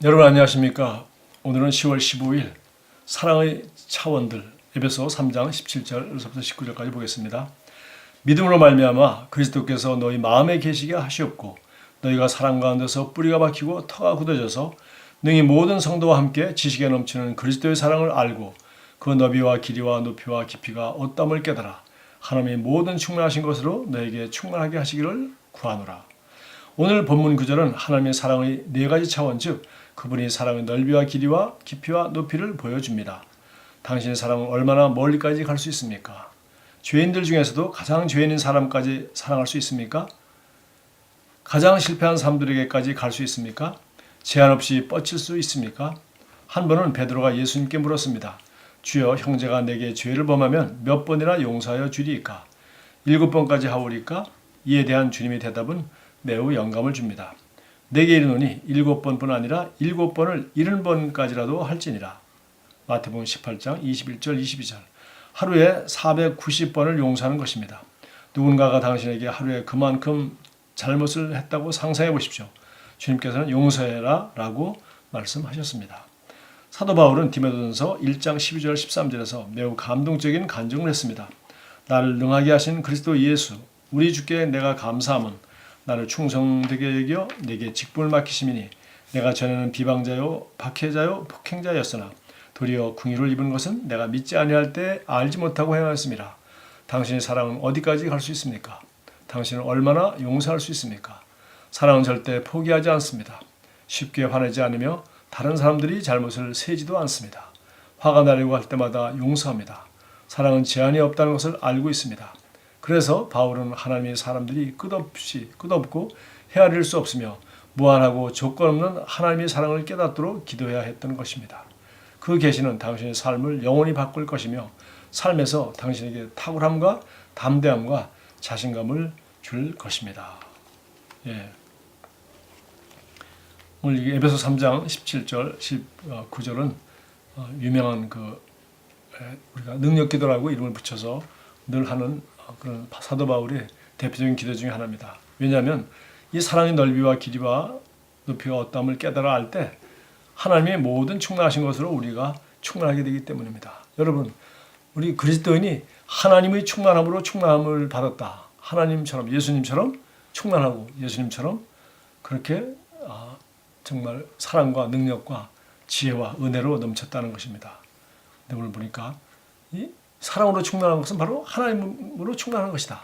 여러분 안녕하십니까? 오늘은 10월 15일 사랑의 차원들 에베소 3장 17절에서부터 19절까지 보겠습니다. 믿음으로 말미암아 그리스도께서 너희 마음에 계시게 하시옵고 너희가 사랑 가운데서 뿌리가 박히고 터가 굳어져서 능히 모든 성도와 함께 지식에 넘치는 그리스도의 사랑을 알고 그 너비와 길이와 높이와 깊이가 어떠함을 깨달아 하나님의 모든 충만하신 것으로 너에게 충만하게 하시기를 구하노라. 오늘 본문 구절은 하나님의 사랑의 네 가지 차원, 즉 그분이 사랑의 넓이와 길이와 깊이와 높이를 보여줍니다. 당신의 사랑은 얼마나 멀리까지 갈 수 있습니까? 죄인들 중에서도 가장 죄인인 사람까지 사랑할 수 있습니까? 가장 실패한 사람들에게까지 갈 수 있습니까? 제한 없이 뻗칠 수 있습니까? 한 번은 베드로가 예수님께 물었습니다. 주여, 형제가 내게 죄를 범하면 몇 번이나 용서하여 주리이까? 7번까지 하오리까? 이에 대한 주님의 대답은 매우 영감을 줍니다. 내게 이르노니 7번뿐 아니라 7번을 70번까지라도 할지니라. 마태복음 18장 21절 22절. 하루에 490번을 용서하는 것입니다. 누군가가 당신에게 하루에 그만큼 잘못을 했다고 상상해 보십시오. 주님께서는 용서해라 라고 말씀하셨습니다. 사도 바울은 디모데전서 1장 12절 13절에서 매우 감동적인 간증을 했습니다. 나를 능하게 하신 그리스도 예수 우리 주께 내가 감사함은 나를 충성되게 여겨 내게 직분을 맡기심이니 내가 전에는 비방자요 박해자요 폭행자였으나 도리어 긍휼을 입은 것은 내가 믿지 아니할 때 알지 못하고 행하였음이라. 당신의 사랑은 어디까지 갈 수 있습니까? 당신은 얼마나 용서할 수 있습니까? 사랑은 절대 포기하지 않습니다. 쉽게 화내지 않으며 다른 사람들이 잘못을 세지도 않습니다. 화가 나려고 할 때마다 용서합니다. 사랑은 제한이 없다는 것을 알고 있습니다. 그래서 바울은 하나님의 사람들이 끝없고 헤아릴 수 없으며 무한하고 조건 없는 하나님의 사랑을 깨닫도록 기도해야 했던 것입니다. 그 계시는 당신의 삶을 영원히 바꿀 것이며 삶에서 당신에게 탁월함과 담대함과 자신감을 줄 것입니다. 예. 오늘 에베소 3장 17절 19절은 유명한 우리가 능력기도라고 이름을 붙여서 늘 하는 그런 사도 바울의 대표적인 기도 중에 하나입니다. 왜냐하면 이 사랑의 넓이와 길이와 높이가 어떠함을 깨달아 알 때 하나님의 모든 충만하신 것으로 우리가 충만하게 되기 때문입니다. 여러분, 우리 그리스도인이 하나님의 충만함으로 충만함을 받았다. 하나님처럼 예수님처럼 충만하고 예수님처럼 그렇게 정말 사랑과 능력과 지혜와 은혜로 넘쳤다는 것입니다. 근데 오늘 보니까 이 사랑으로 충만한 것은 바로 하나님으로 충만한 것이다.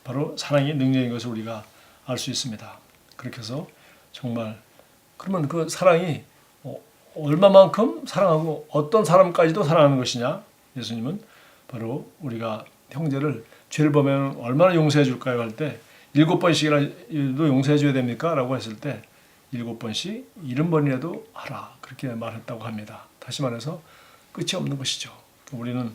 바로 사랑이 능력인 것을 우리가 알 수 있습니다. 그렇게 해서 정말 그러면 그 사랑이 얼마만큼 사랑하고 어떤 사람까지도 사랑하는 것이냐? 예수님은 바로 우리가 형제를 죄를 범하면 얼마나 용서해 줄까요? 할 때 7번씩이라도 용서해 줘야 됩니까? 라고 했을 때 7번씩 70번이라도 하라. 그렇게 말했다고 합니다. 다시 말해서 끝이 없는 것이죠. 우리는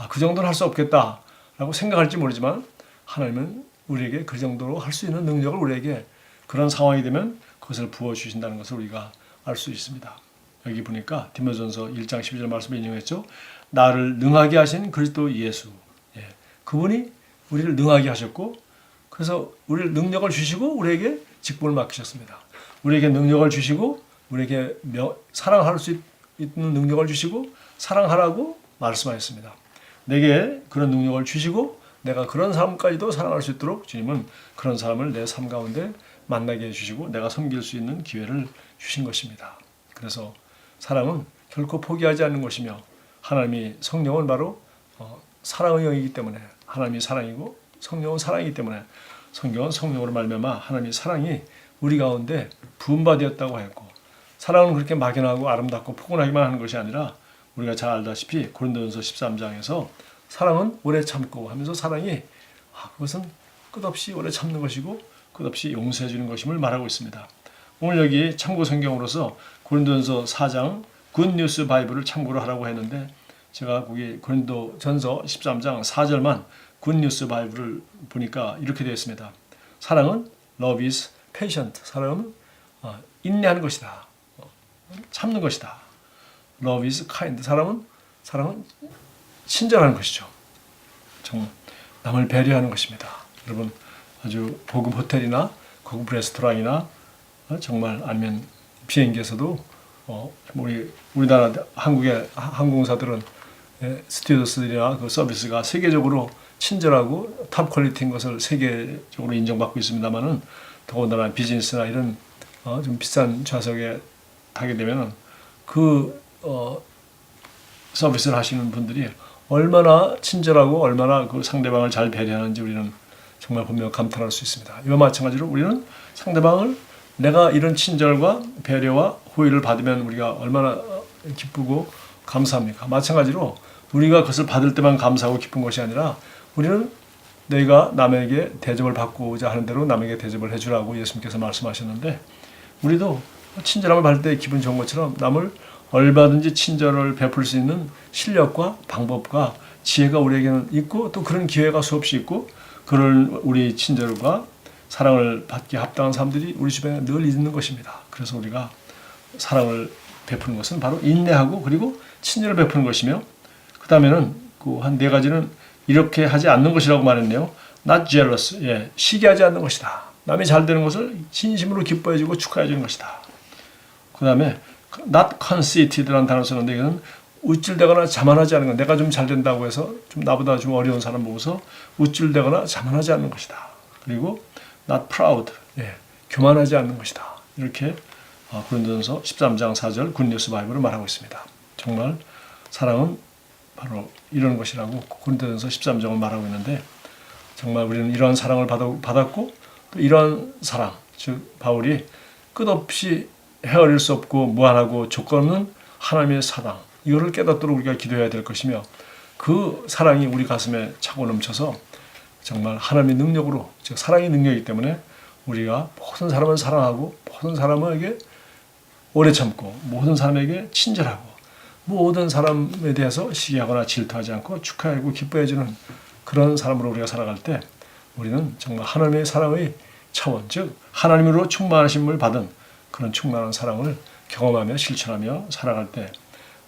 그 정도는 할 수 없겠다라고 생각할지 모르지만 하나님은 우리에게 그 정도로 할 수 있는 능력을 우리에게 그런 상황이 되면 그것을 부어주신다는 것을 우리가 알 수 있습니다. 여기 보니까 디모데전서 1장 12절 말씀을 인용했죠. 나를 능하게 하신 그리스도 예수. 예. 그분이 우리를 능하게 하셨고 그래서 우리를 능력을 주시고 우리에게 직분을 맡기셨습니다. 우리에게 능력을 주시고 우리에게 사랑할 수 있는 능력을 주시고 사랑하라고 말씀하셨습니다. 내게 그런 능력을 주시고 내가 그런 사람까지도 사랑할 수 있도록 주님은 그런 사람을 내 삶 가운데 만나게 해주시고 내가 섬길 수 있는 기회를 주신 것입니다. 그래서 사랑은 결코 포기하지 않는 것이며 하나님이 성령은 바로 사랑의 영이기 때문에 하나님이 사랑이고 성령은 사랑이기 때문에 성경은 성령으로 말미암아 하나님의 사랑이 우리 가운데 부음받았다고 했고 사랑은 그렇게 막연하고 아름답고 포근하기만 하는 것이 아니라 우리가 잘 알다시피 고린도전서 13장에서 사랑은 오래 참고 하면서 사랑이 그것은 끝없이 오래 참는 것이고 끝없이 용서해 주는 것임을 말하고 있습니다. 오늘 여기 참고 성경으로서 고린도전서 4장 굿뉴스 바이블을 참고로 하라고 했는데 제가 거기 고린도전서 13장 4절만 굿뉴스 바이블을 보니까 이렇게 되어 있습니다. 사랑은 love is patient. 사랑은 인내하는 것이다. 참는 것이다. Love is kind. 사랑은 친절한 것이죠. 정말 남을 배려하는 것입니다. 여러분 아주 고급 호텔이나 고급 레스토랑이나 정말 아니면 비행기에서도 우리나라 한국의 항공사들은 스튜어디스들이나 그 서비스가 세계적으로 친절하고 탑 퀄리티인 것을 세계적으로 인정받고 있습니다만은 더군다나 비즈니스나 이런 좀 비싼 좌석에 타게 되면은 서비스를 하시는 분들이 얼마나 친절하고 얼마나 그 상대방을 잘 배려하는지 우리는 정말 보며 감탄할 수 있습니다. 이와 마찬가지로 우리는 상대방을 내가 이런 친절과 배려와 호의를 받으면 우리가 얼마나 기쁘고 감사합니까? 마찬가지로 우리가 그것을 받을 때만 감사하고 기쁜 것이 아니라 우리는 내가 남에게 대접을 받고자 하는 대로 남에게 대접을 해주라고 예수님께서 말씀하셨는데 우리도 친절함을 받을 때 기분 좋은 것처럼 남을 얼마든지 친절을 베풀 수 있는 실력과 방법과 지혜가 우리에게는 있고 또 그런 기회가 수없이 있고 그런 우리 친절과 사랑을 받기에 합당한 사람들이 우리 주변에 늘 있는 것입니다. 그래서 우리가 사랑을 베푸는 것은 바로 인내하고 그리고 친절을 베푸는 것이며 그 다음에는 한 네 가지는 이렇게 하지 않는 것이라고 말했네요. Not jealous, 시기하지 않는 것이다. 남이 잘 되는 것을 진심으로 기뻐해주고 축하해주는 것이다. 그 다음에 not conceited라는 단어를 쓰는데 이거는 우쭐대거나 자만하지 않는 것. 내가 좀 잘 된다고 해서 좀 나보다 좀 어려운 사람 보고서 우쭐대거나 자만하지 않는 것이다. 그리고 not proud, 교만하지 않는 것이다. 이렇게 고린도전서 13장 4절 굿뉴스 바이블을 말하고 있습니다. 정말 사랑은 바로 이런 것이라고 고린도전서 13장을 말하고 있는데 정말 우리는 이러한 사랑을 받았고 또 이러한 사랑, 즉 바울이 끝없이 헤아릴 수 없고 무한하고 조건 없는 하나님의 사랑 이거를 깨닫도록 우리가 기도해야 될 것이며 그 사랑이 우리 가슴에 차고 넘쳐서 정말 하나님의 능력으로 즉 사랑의 능력이기 때문에 우리가 모든 사람을 사랑하고 모든 사람에게 오래 참고 모든 사람에게 친절하고 모든 사람에 대해서 시기하거나 질투하지 않고 축하하고 기뻐해주는 그런 사람으로 우리가 살아갈 때 우리는 정말 하나님의 사랑의 차원 즉 하나님으로 충만하심을 받은 그런 충만한 사랑을 경험하며 실천하며 살아갈 때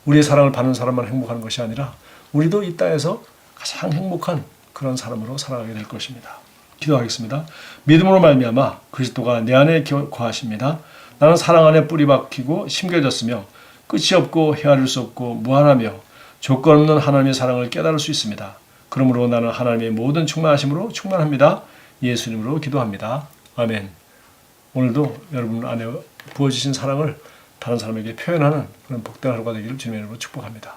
우리의 사랑을 받는 사람만 행복한 것이 아니라 우리도 이 땅에서 가장 행복한 그런 사람으로 살아가게 될 것입니다. 기도하겠습니다. 믿음으로 말미암아 그리스도가 내 안에 거하십니다. 나는 사랑 안에 뿌리 박히고 심겨졌으며 끝이 없고 헤아릴 수 없고 무한하며 조건 없는 하나님의 사랑을 깨달을 수 있습니다. 그러므로 나는 하나님의 모든 충만하심으로 충만합니다. 예수님으로 기도합니다. 아멘. 오늘도 여러분 안에 부어주신 사랑을 다른 사람에게 표현하는 그런 복된 하루가 되기를 주님의 이름으로 축복합니다.